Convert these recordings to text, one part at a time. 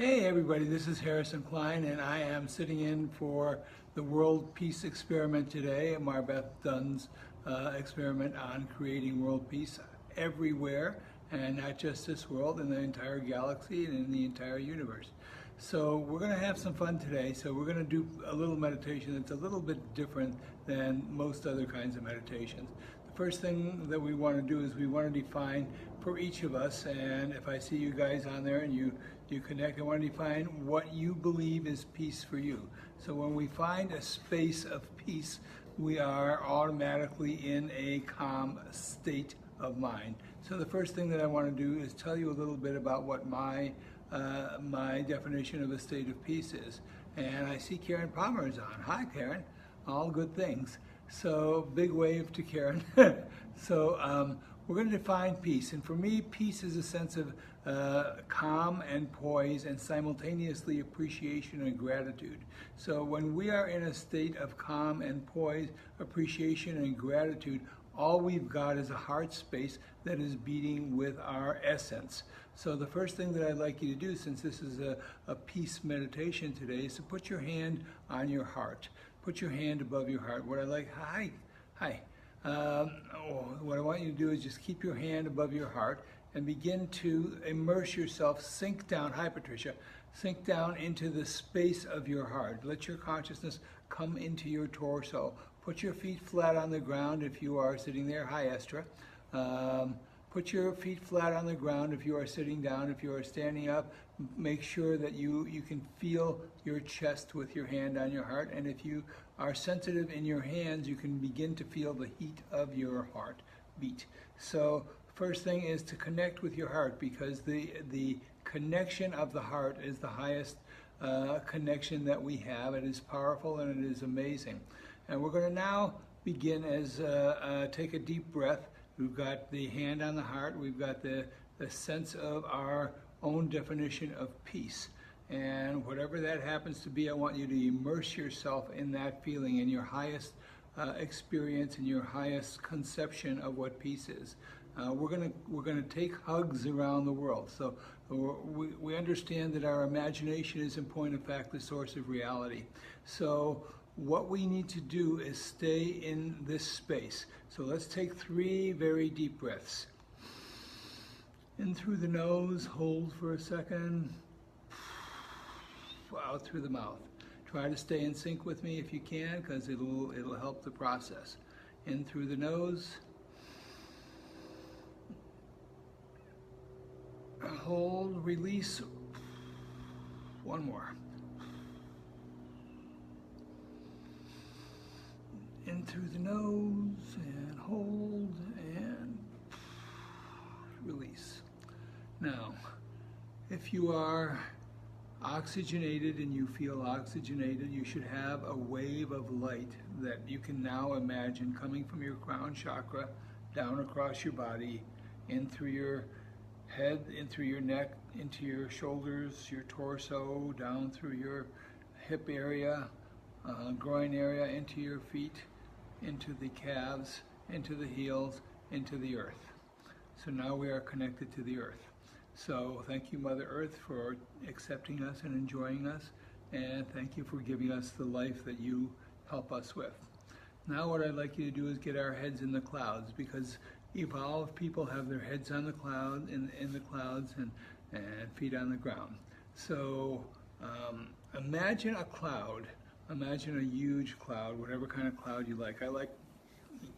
Hey everybody, this is Harrison Klein and I am sitting in for the World Peace Experiment today, Marbeth Dunn's experiment on creating world peace everywhere, and not just this world, in the entire galaxy and in the entire universe. So we're going to have some fun today. So we're going to do a little meditation that's a little bit different than most other kinds of meditations. The first thing that we want to do is we want to define for each of us, and if I see you guys on there and you connect, I want to define what you believe is peace for you. So when we find a space of peace, we are automatically in a calm state of mind. So the first thing that I want to do is tell you a little bit about what my definition of a state of peace is. And I see Karen Palmer is on. Hi Karen, all good things. So big wave to Karen. So we're going to define peace, and for me, peace is a sense of calm and poise and simultaneously appreciation and gratitude. So when we are in a state of calm and poise, appreciation and gratitude, all we've got is a heart space that is beating with our essence. So the first thing that I'd like you to do, since this is a peace meditation today, is to put your hand on your heart. Put your hand above your heart. What I want you to do is just keep your hand above your heart and begin to immerse yourself, sink down, hi Patricia, sink down into the space of your heart. Let your consciousness come into your torso. Put your feet flat on the ground if you are sitting there, hi Estra. Put your feet flat on the ground if you are sitting down. If you are standing up, make sure that you can feel your chest with your hand on your heart. And if you are sensitive in your hands, you can begin to feel the heat of your heart beat. So first thing is to connect with your heart, because the connection of the heart is the highest connection that we have. It is powerful and it is amazing. And we're going to now begin as take a deep breath. We've got the hand on the heart. We've got the sense of our own definition of peace. And whatever that happens to be, I want you to immerse yourself in that feeling, in your highest experience, in your highest conception of what peace is. We're gonna take hugs around the world. So we understand that our imagination is, in point of fact, the source of reality. So what we need to do is stay in this space. So let's take 3 very deep breaths. In through the nose, hold for a second. Out through the mouth. Try to stay in sync with me if you can, because it'll help the process. In through the nose. Hold, release. One more. In through the nose, and hold, and release. Now, if you are oxygenated and you feel oxygenated, you should have a wave of light that you can now imagine coming from your crown chakra down across your body, in through your head, in through your neck, into your shoulders, your torso, down through your hip area, groin area, into your feet, into the calves, into the heels, into the earth. So now we are connected to the earth. So thank you, Mother Earth, for accepting us and enjoying us, and thank you for giving us the life that you help us with. Now what I'd like you to do is get our heads in the clouds, because evolved people have their heads on the cloud, in the clouds, and feet on the ground. So imagine a cloud. Imagine a huge cloud, whatever kind of cloud you like. I like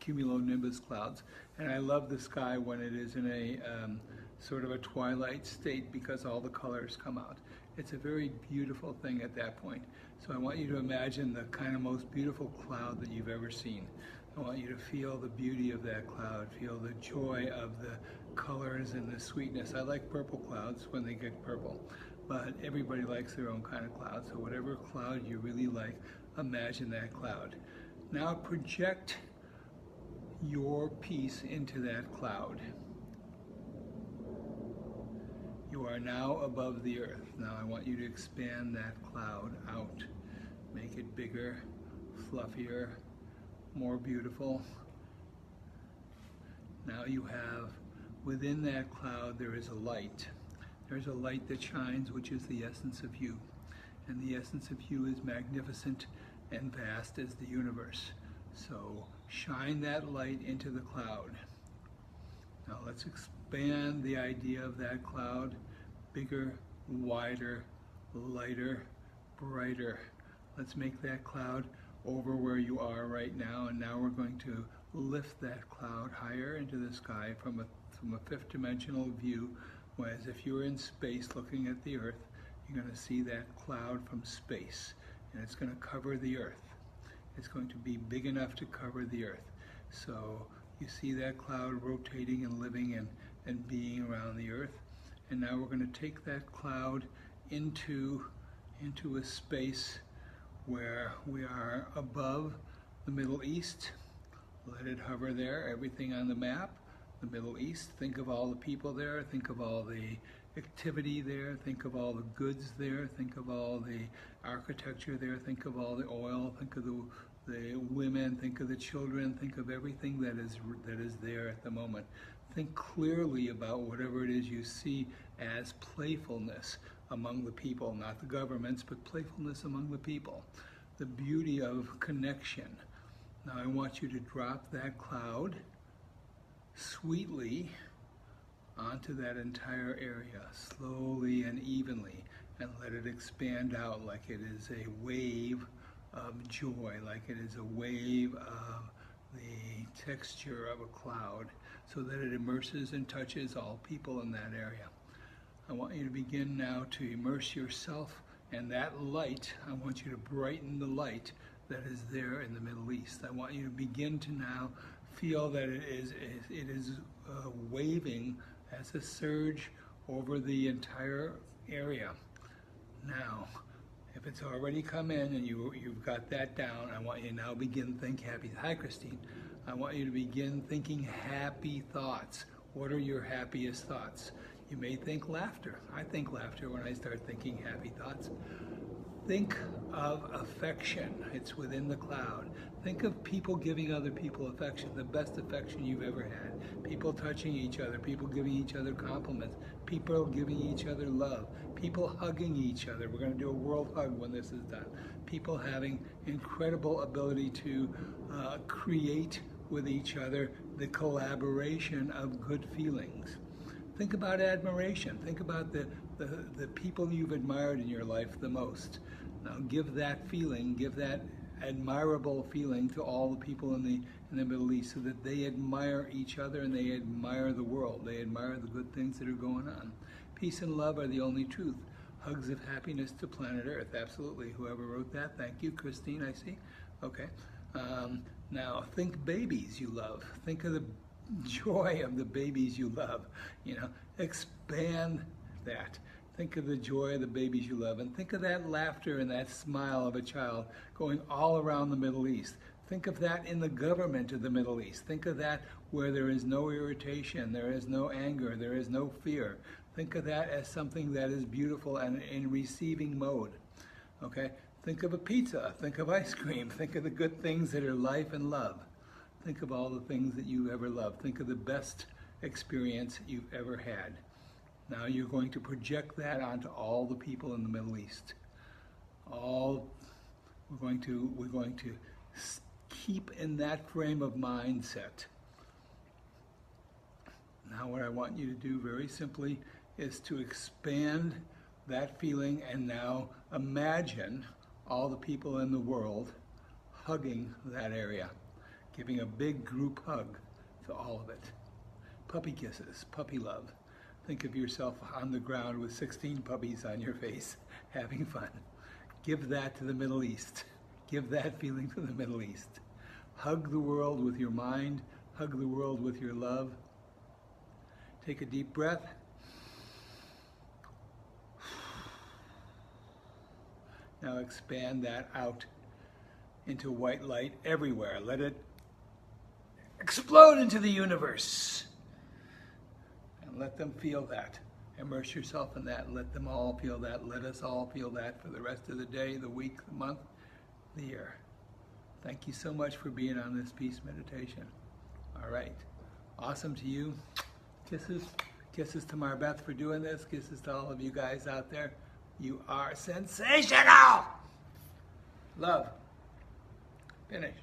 cumulonimbus clouds, and I love the sky when it is in a sort of a twilight state, because all the colors come out. It's a very beautiful thing at that point. So I want you to imagine the kind of most beautiful cloud that you've ever seen. I want you to feel the beauty of that cloud, feel the joy of the colors and the sweetness. I like purple clouds when they get purple, but everybody likes their own kind of cloud. So whatever cloud you really like, imagine that cloud. Now project your peace into that cloud. You are now above the earth. Now I want you to expand that cloud out. Make it bigger, fluffier, more beautiful. Now you have, within that cloud there is a light. There's a light that shines, which is the essence of you. And the essence of you is magnificent and vast as the universe. So shine that light into the cloud. Now let's expand the idea of that cloud, bigger, wider, lighter, brighter. Let's make that cloud over where you are right now, and now we're going to lift that cloud higher into the sky from a fifth dimensional view, whereas if you were in space looking at the earth, you're going to see that cloud from space, and it's going to cover the earth. It's going to be big enough to cover the earth. So you see that cloud rotating and living and being around the earth. And now we're going to take that cloud into a space where we are above the Middle East. Let it hover there, everything on the map, the Middle East. Think of all the people there, think of all the activity there, think of all the goods there, think of all the architecture there, think of all the oil, think of the women, think of the children, think of everything that is there at the moment. Think clearly about whatever it is you see as playfulness among the people, not the governments, but playfulness among the people. The beauty of connection. Now I want you to drop that cloud sweetly onto that entire area, slowly and evenly, and let it expand out like it is a wave of joy, like it is a wave of the texture of a cloud, so that it immerses and touches all people in that area. I want you to begin now to immerse yourself, and that light, I want you to brighten the light that is there in the Middle East. I want you to begin to now feel that it is waving as a surge over the entire area. Now, if it's already come in and you've got that down, I want you to now begin think happy. Hi, Christine. I want you to begin thinking happy thoughts. What are your happiest thoughts? You may think laughter. I think laughter when I start thinking happy thoughts. Think of affection. It's within the cloud. Think of people giving other people affection, the best affection you've ever had. People touching each other, people giving each other compliments, people giving each other love, people hugging each other. We're going to do a world hug when this is done. People having incredible ability to create with each other the collaboration of good feelings. Think about admiration. Think about the people you've admired in your life the most. Now give that feeling, give that admirable feeling to all the people in the Middle East, so that they admire each other and they admire the world. They admire the good things that are going on. Peace and love are the only truth. Hugs of happiness to planet Earth. Absolutely. Whoever wrote that, thank you. Christine, I see. Okay. Now think babies you love. Think of the joy of the babies you love. You know, expand that. Think of the joy of the babies you love, and think of that laughter and that smile of a child going all around the Middle East. Think of that in the government of the Middle East. Think of that where there is no irritation, there is no anger, there is no fear. Think of that as something that is beautiful and in receiving mode. Okay? Think of a pizza, think of ice cream, think of the good things that are life and love. Think of all the things that you ever loved. Think of the best experience you've ever had. Now you're going to project that onto all the people in the Middle East. We're going to keep in that frame of mindset. Now what I want you to do very simply is to expand that feeling, and now imagine all the people in the world hugging that area, giving a big group hug to all of it. Puppy kisses, puppy love. Think of yourself on the ground with 16 puppies on your face, having fun. Give that to the Middle East. Give that feeling to the Middle East. Hug the world with your mind. Hug the world with your love. Take a deep breath. Now expand that out into white light everywhere. Let it explode into the universe. And let them feel that. Immerse yourself in that. Let them all feel that. Let us all feel that for the rest of the day, the week, the month, the year. Thank you so much for being on this peace meditation. All right. Awesome to you. Kisses. Kisses to Marbeth for doing this. Kisses to all of you guys out there. You are sensational! Love. Finish.